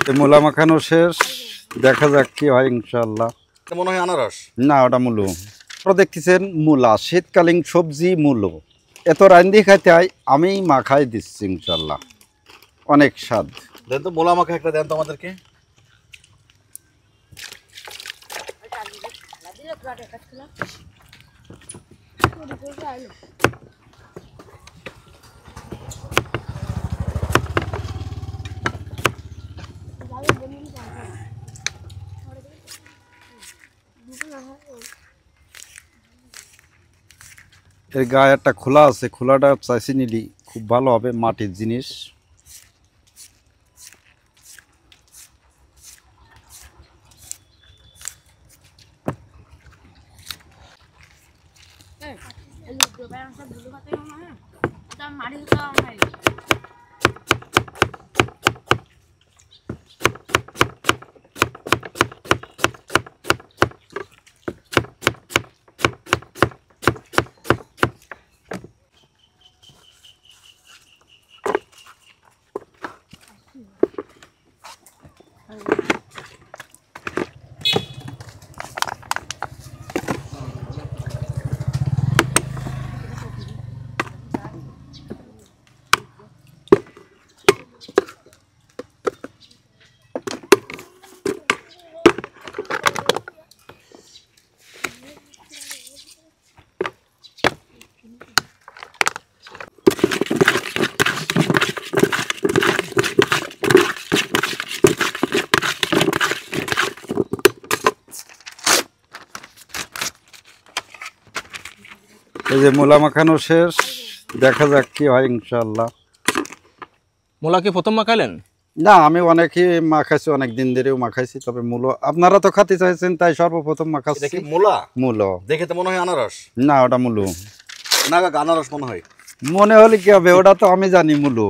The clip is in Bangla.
মূলা মাখানো শেষ, দেখা যাক কি হয় ইনশাআল্লাহ। মনে হয় আনারস না, ওটা মূলো। আপনারা দেখতেছেন মূলা, শীতকালীন সবজি মূলো। এত রান্দি খাইতে হয়, আমি মাখাই দিচ্ছি ইনশাআল্লাহ, অনেক স্বাদ। দেন তো মূলা মাখা একটা দেন তো আমাদেরকে। এর গায়ে একটা খোলা আছে, খোলাটা চাইছি নিলি খুব ভালো হবে, মাটির জিনিস। এই যে মূলা মাখানো শেষ, দেখা যাক কি হয় ইনশাআল্লাহ। মূলা কি প্রথম মাখাইলেন? না, আমি অনেকই মাখাইছি, অনেক দিন ধরেও মাখাইছি, তবে মূলো আপনারা তো খাতে চাইছেন তাই সর্বপ্রথম মাখাচ্ছি। মূলা মূলো দেখে তো মনে হয় আনারস। না, ওটা মূলো। না কাকা, আনারস মনে হয়। মনে হলে কি হবে, ওটা তো আমি জানি মূলো।